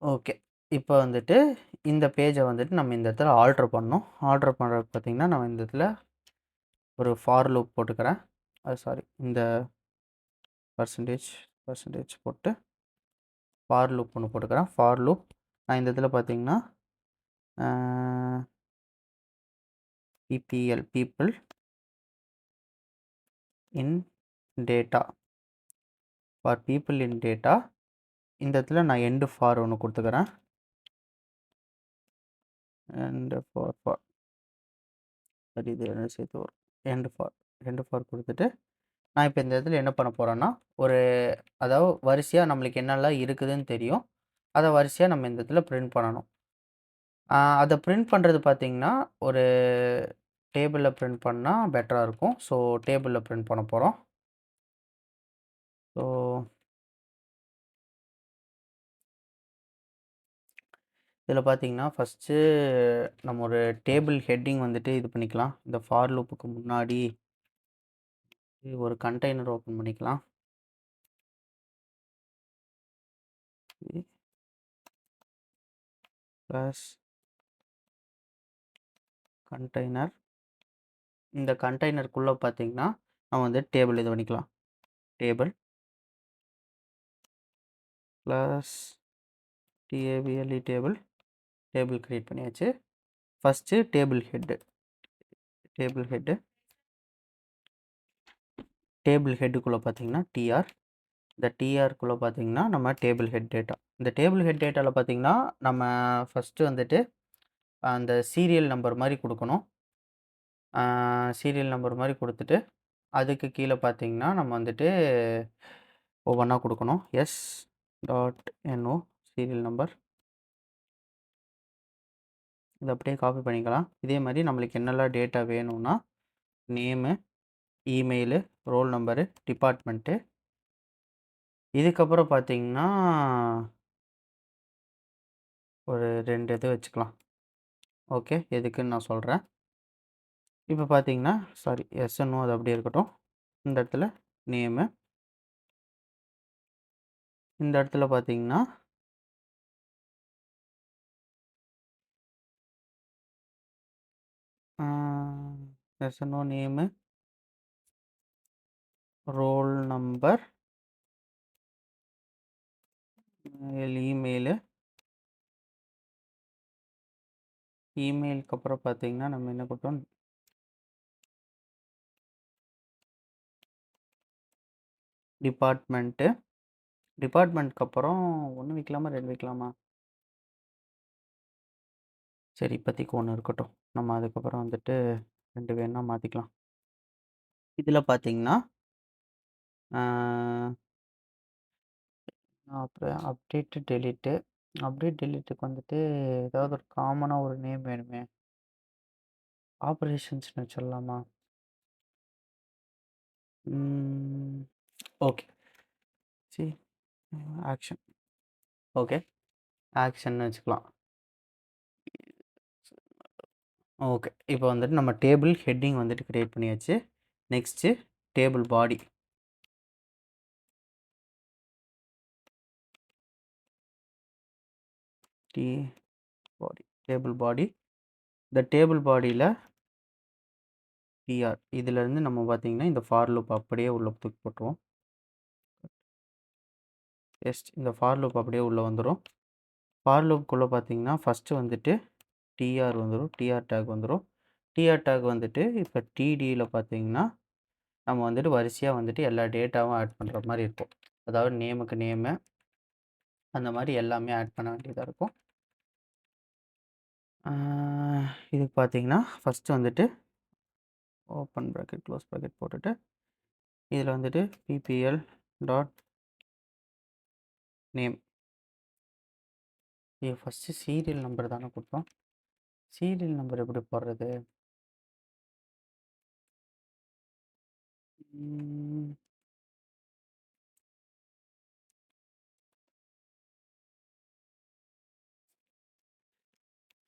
Okay. இப்ப வந்துட்டு இந்த பேஜ வந்துட்டு நம்ம இந்த இடத்துல ஆல்டர் பண்ணணும். ஆல்டர் பண்றதுக்கு பார்த்தீங்கன்னா, நம்ம இந்த இடத்துல ஒரு ஃபார் லூப் போட்டுக்கிறேன். சாரி இந்த பெர்சன்டேஜ் பெர்சன்டேஜ் போட்டு ஃபார் லூப் ஒண்ணு போட்டுக்கிறேன். ஃபார் லூப் நான் இந்த இடத்துல பார்த்தீங்கன்னா, அ PPL people in data for people in data இந்த இடத்துல நான் எண்ட் ஃபார் ஒண்ணு குடுத்துக்கிறேன். எண்ட் ஃபார் சரி இது 2 சேர்த்து வரும். எண்ட் ஃபார் குடுத்துட்டு, நான் இப்ப இந்த இடத்துல என்ன பண்ண போறேன்னா, ஒரு அதாவது வரிசையா நம்மளுக்கு என்னெல்லாம் இருக்குதுன்னு தெரியும். அத வரிசையா நம்ம இந்த இடத்துல பிரிண்ட் பண்ணணும். அத பிரிண்ட் பண்றது பார்த்தீங்கன்னா, ஒரு டேபிள்ல பிரிண்ட் பண்ணா பெட்டரா இருக்கும். ஸோ டேபிள்ல பிரிண்ட் பண்ண போறோம். ஸோ இதில பார்த்தீங்கன்னா, ஃபர்ஸ்ட்டு நம்ம ஒரு டேபிள் ஹெட்டிங் வந்துட்டு இது பண்ணிக்கலாம். இந்த ஃபார் லூப்புக்கு முன்னாடி ஒரு கண்டெய்னர் ஓப்பன் பண்ணிக்கலாம். Plus container. இந்த கண்டெய்னருக்குள்ள பார்த்தீங்கன்னா, நம்ம வந்து டேபிள் இது பண்ணிக்கலாம். Table plus table table create பண்ணியாச்சு. ஃபர்ஸ்ட்டு டேபிள் ஹெட்டுக்குள்ள பார்த்தீங்கன்னா டிஆர். இந்த டிஆர்க்குள்ள பார்த்தீங்கன்னா, நம்ம டேபிள் ஹெட் டேட்டா. இந்த டேபிள் ஹெட் டேட்டால பார்த்தீங்கன்னா, நம்ம ஃபர்ஸ்ட்டு வந்துட்டு அந்த சீரியல் நம்பர் மாரி குடுக்கணும். சீரியல் நம்பர் மாரி குடுத்துட்டு, அதுக்கு கீழ பார்த்தீங்கன்னா, நம்ம வந்துட்டு ஒவ்வொன்னா குடுக்கணும். S.NO serial number. இத அப்படியே காப்பி பண்ணிக்கலாம். இதே மாரி நம்மளுக்கு என்னெல்லாம் டேட்டா வேணும்னா, name, email, roll number, department. இதுக்கப்புறம் பார்த்தீங்கன்னா, ஒரு 2 இது வச்சுக்கலாம். ஓகே. எதுக்குன்னு நான் சொல்றேன். இப்ப பார்த்தீங்கன்னா, சாரி SNO அது அப்படியே இருக்கட்டும். இந்த இடத்துல நேமு. இந்த இடத்துல பார்த்தீங்கன்னா, SNO name, roll number, email. இமெயிலுக்கு அப்புறம் பார்த்தீங்கன்னா, நம்ம என்ன குடுத்தோம், டிபார்ட்மெண்ட்டு. டிபார்ட்மெண்ட்க்கு அப்புறம் 1 வைக்கலாமா? 2 வைக்கலாமா? சரி இப்போதைக்கு 1 இருக்கட்டும். நம்ம அதுக்கப்புறம் வந்துட்டு 2 வேணுனா மாத்திக்கலாம். இதில பார்த்தீங்கன்னா, ஆ அப்புறம் அப்டேட் டெலீட்டுக்கு வந்துட்டு ஏதாவது ஒரு காமனா ஒரு நேம் வேணுமே! ஆப்பரேஷன்ஸ்ன்னு வச்சிடலாமா? ஓகே. C action. ஓகே. ஆக்ஷன்னு வச்சுக்கலாம். ஓகே. இப்போ வந்துட்டு நம்ம டேபிள் ஹெட்டிங் வந்துட்டு கிரியேட் பண்ணியாச்சு. நெக்ஸ்ட்டு டேபிள் பாடி. டி பாடி டேபிள் பாடி. இந்த டேபிள் பாடியில டிஆர் இதிலேருந்து நம்ம பார்த்தீங்கன்னா, இந்த ஃபார் லூப் அப்படியே உள்ள தூக்கி போட்டுருவோம். இந்த ஃபார் லூப் அப்படியே உள்ள வந்துரும். ஃபார் லூப்க்குள்ள பார்த்தீங்கன்னா, ஃபர்ஸ்ட்டு வந்துட்டு டிஆர் வந்துரும். டிஆர் டேக் வந்துரும். டிஆர் டேக் வந்துட்டு இப்ப டிடியில பார்த்தீங்கன்னா, நம்ம வந்துட்டு வரிசையா வந்துட்டு எல்லா டேட்டாவும் ஆட் பண்ற மாரி இருக்கும். அதாவது நேமுக்கு நேமு, அந்த மாரி எல்லாமே ஆட் பண்ண வேண்டியதா இருக்கும். இதுக்கு பார்த்தீங்கன்னா, ஃபர்ஸ்ட்டு வந்துட்டு ஓப்பன் பிராக்கெட், க்ளோஸ் பிராக்கெட் போட்டுட்டு, இதில வந்துட்டு BPL dot name. First serial number தானே குடுத்தோம். சீரியல் நம்பர் எப்படி போடுறது? ம்.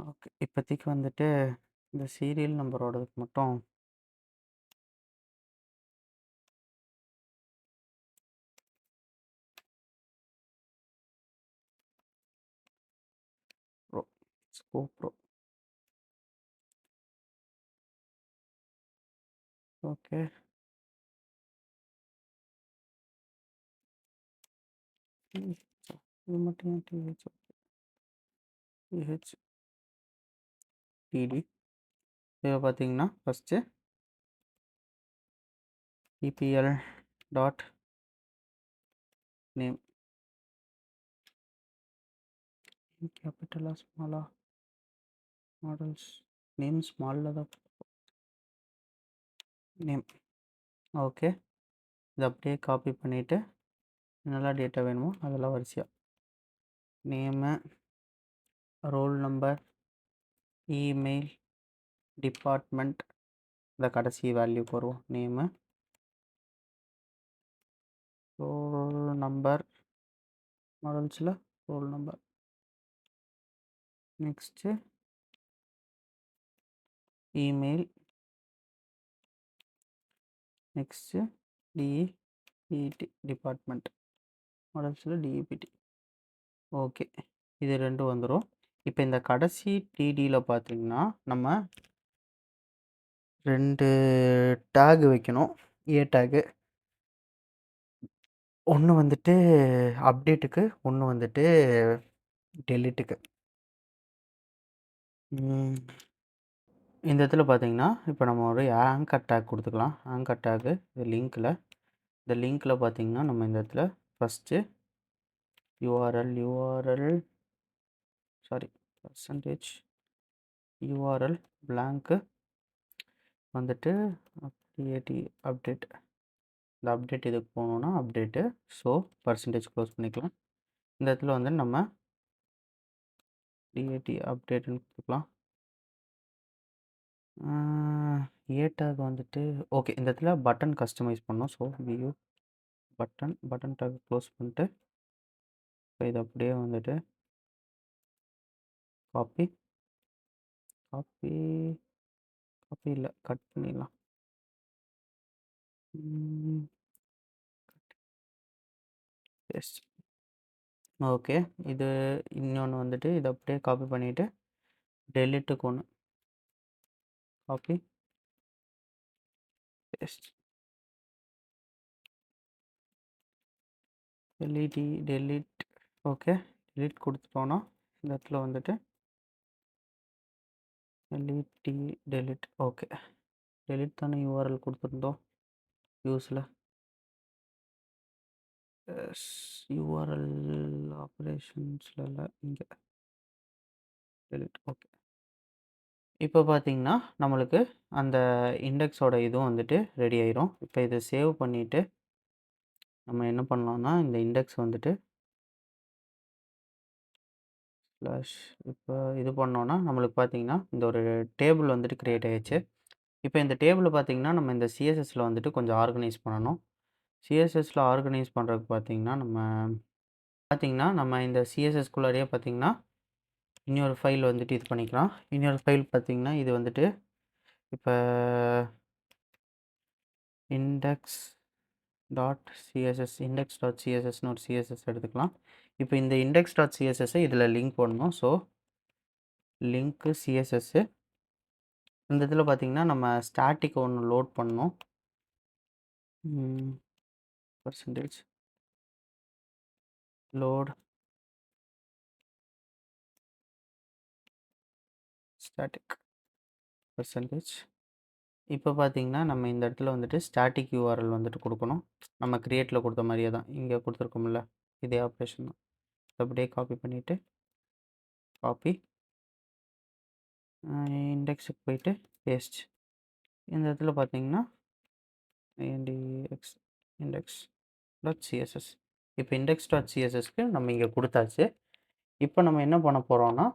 ஓகே. இப்போதைக்கு வந்துட்டு இந்த சீரியல் நம்பரோடதுக்கு மட்டும் GoPro. ஓகே. இது மட்டும் டிஹெச் டிஹெச் டிடி. இதில் பார்த்தீங்கன்னா ஃபஸ்ட்டு EPL டாட் நேம் கேபிட்டலாக ஸ்மாலா மாடல்ஸ் நேம் ஸ்மாலில் தான் நேம். ஓகே, இதை அப்படியே காப்பி பண்ணிவிட்டு என்னெல்லாம் டேட்டா வேணுமோ அதெல்லாம் வரிசையாக name, roll number, email, department, இந்த கடைசி வேல்யூக்கு வருவோம். நேமு, ரோல் நம்பர், மாடல்ஸில் roll number, next email, next DEPT department, மாடல்ஸில் டிஇபிடி. ஓகே, இது ரெண்டும் வந்துடும். இப்போ இந்த கடைசி டிடியில் பார்த்தீங்கன்னா நம்ம 2 டேக் வைக்கணும். டேகு ஒன்று வந்துட்டு அப்டேட்டுக்கு, ஒன்று வந்துட்டு டெலிட்டுக்கு. இந்த இடத்துல பார்த்தீங்கன்னா இப்போ நம்ம ஒரு ஆங்கர் டேக் கொடுத்துக்கலாம். ஆங்கர் டேகு இது லிங்க்கில், இந்த லிங்க்கில் பார்த்தீங்கன்னா நம்ம இந்த இடத்துல first URL sorry percentage URL பிளாங்க்கு வந்துட்டு அப்டேட். இந்த அப்டேட் இதுக்கு போகணுன்னா அப்டேட்டு, ஸோ பர்சன்டேஜ் க்ளோஸ் பண்ணிக்கலாம். இந்த இடத்துல வந்து நம்ம டிஏடி அப்டேட்டுன்னு கொடுத்துக்கலாம். டேக் வந்துட்டு ஓகே, இந்த இடத்துல பட்டன் கஸ்டமைஸ் பண்ணோம். So view button tag close பண்ணிட்டு இப்போ இது அப்படியே வந்துட்டு காப்பி இல்லை கட் பண்ணிடலாம். Yes, okay. இது இன்னொன்று வந்துட்டு இதை அப்படியே காப்பி பண்ணிவிட்டு டெலிட்டுக்கு ஒன்று copy paste, delete. Okay, delete கொடுத்துட்டோன்னா இந்த இடத்துல வந்துட்டு டெலிட். ஓகே, டெலிட் தானே யூஆர்எல் கொடுத்துருந்தோம் யூஸில். யூஆர்எல் ஆப்ரேஷன்ஸில் இல்லை, இங்கே டெலிட். ஓகே, இப்போ பார்த்தீங்கன்னா நம்மளுக்கு அந்த இண்டெக்ஸோட இதுவும் வந்துட்டு ரெடி ஆயிரும். இப்போ இதை சேவ் பண்ணிவிட்டு நம்ம என்ன பண்ணலாம்னா இந்த இண்டெக்ஸ் வந்துட்டு ஸ்லாஷ் இப்போ இது பண்ணோன்னா நம்மளுக்கு பார்த்தீங்கன்னா இந்த ஒரு டேபிள் வந்துட்டு க்ரியேட் ஆகிடுச்சு. இப்போ இந்த டேபிளில் பார்த்தீங்கன்னா நம்ம இந்த சிஎஸ்எஸில் வந்துட்டு கொஞ்சம் ஆர்கனைஸ் பண்ணணும். சிஎஸ்எஸில் ஆர்கனைஸ் பண்ணுறதுக்கு பார்த்தீங்கன்னா நம்ம இந்த சிஎஸ்எஸ்குள்ளாரியே பார்த்தீங்கன்னா இன்னொரு ஃபைல் வந்துட்டு இது பண்ணிக்கலாம். இன்னொரு ஃபைல் பார்த்தீங்கன்னா இது வந்துட்டு இப்போ index.css ஒரு சிஎஸ்எஸ் எடுத்துக்கலாம். இப்போ இந்த index.css இதில் லிங்க் போடணும். ஸோ லிங்க்கு சிஎஸ்எஸ்ஸு இந்த இதில் பார்த்தீங்கன்னா நம்ம ஸ்டாட்டிக் ஒன்று லோட் பண்ணணும். Percentage load static percentage. இப்போ பார்த்தீங்கன்னா நம்ம இந்த இடத்துல வந்துட்டு ஸ்டாட்டிக் யூஆர்எல் வந்துட்டு கொடுக்கணும். நம்ம க்ரியேட்டில் கொடுத்த மாதிரியே தான் இங்கே கொடுத்துருக்கோம்ல, இதே ஆப்ரேஷன் தான். அப்படியே காப்பி பண்ணிவிட்டு காப்பி இண்டெக்ஸுக்கு போயிட்டு பேஸ்ட். இந்த இடத்துல பார்த்தீங்கன்னா index.css. இப்போ index.cssக்கு நம்ம இங்கே கொடுத்தாச்சு. இப்போ நம்ம என்ன பண்ண போகிறோம்னா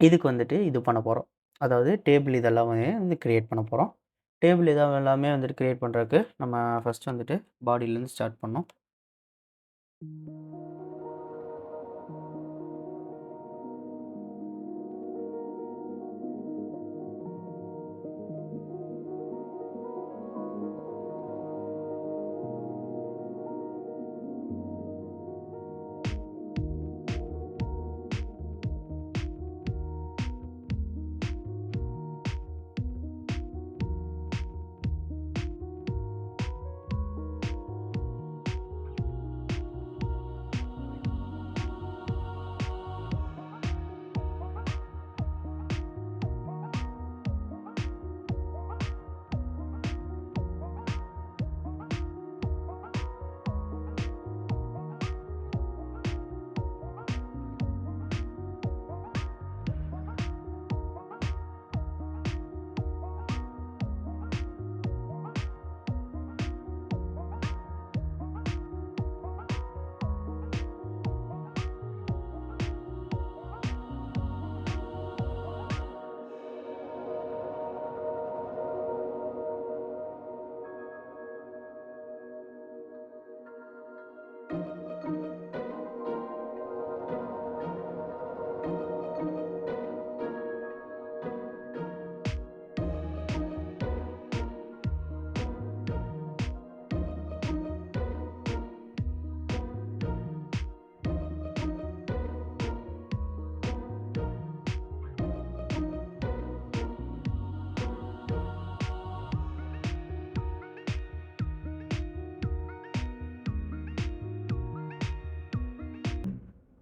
இதுக்கு வந்துட்டு இது பண்ண போகிறோம். அதாவது டேபிள் இதெல்லாமே வந்து க்ரியேட் பண்ண போகிறோம். டேபிள் இதெல்லாமே வந்துட்டு க்ரியேட் பண்ணுறதுக்கு நம்ம ஃபஸ்ட் வந்துட்டு பாடியிலேருந்து ஸ்டார்ட் பண்ணோம்.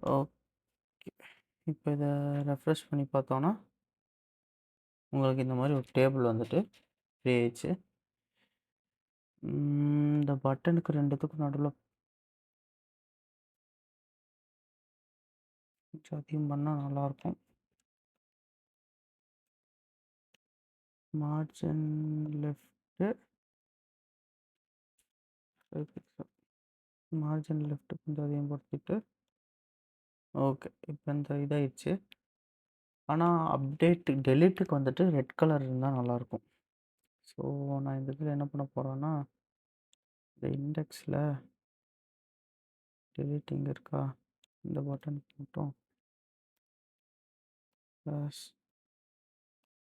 ஓகே. இப்போ இத ரெஃப்ரெஷ் பண்ணி பார்த்தோன்னா, உங்களுக்கு இந்த மாரி ஒரு டேபிள் வந்துட்டு ஃப்ரீ ஆயிடுச்சு. இந்த பட்டனுக்கு 2த்துக்கும் நடுவுல கொஞ்சம் அதிகம் பண்ணா நல்லாயிருக்கும். Margin left 5 pixel. Margin left கொஞ்சம் அதிகப்படுத்திட்டு ஓகே. இப்போ இந்த இதாயிடுச்சு. ஆனா டெலீட்டுக்கு வந்துட்டு ரெட் கலர் இருந்தா நல்லாயிருக்கும். ஸோ நான் இந்த இதில என்ன பண்ண போறேன்னா, இந்த இண்டெக்ஸில் டெலீட் இங்க இருக்கா? இந்த பட்டனுக்கு மட்டும் ப்ளஸ்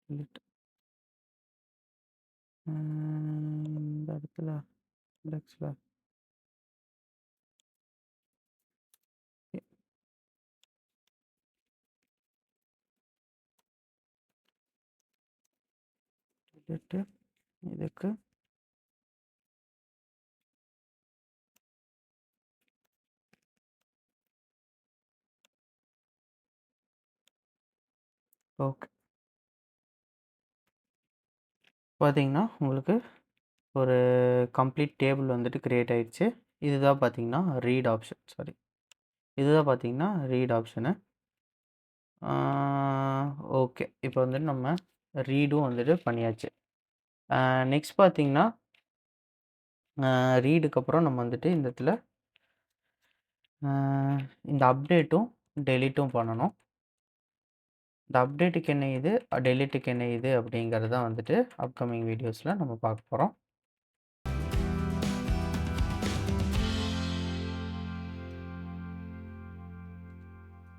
டெலீட். இந்த இடத்துல இண்டெக்ஸில் டெலீட்டு இதுக்கு ஓகே. பார்த்தீங்கன்னா, உங்களுக்கு ஒரு கம்ப்ளீட் டேபிள் வந்துட்டு கிரியேட் ஆயிடுச்சு. இதுதான் பார்த்தீங்கன்னா, ரீட் ஆப்ஷன். சாரி. இதுதான் பார்த்தீங்கன்னா, ரீட் ஆப்ஷனு. ஓகே. இப்போ வந்துட்டு நம்ம ரீடும் வந்துட்டு பண்ணியாச்சு. நெக்ஸ்ட் பார்த்தீங்கன்னா, ரீடுக்கு அப்புறம் நம்ம வந்துட்டு இந்த இடத்துல இந்த அப்டேட்டும், டெலீட்டும் பண்ணணும். இந்த அப்டேட்டுக்கு என்ன இது, டெலீட்டுக்கு என்ன இது அப்படிங்கிறது தான் வந்துட்டு அப்கமிங் வீடியோஸில் நம்ம பார்க்க போகிறோம்.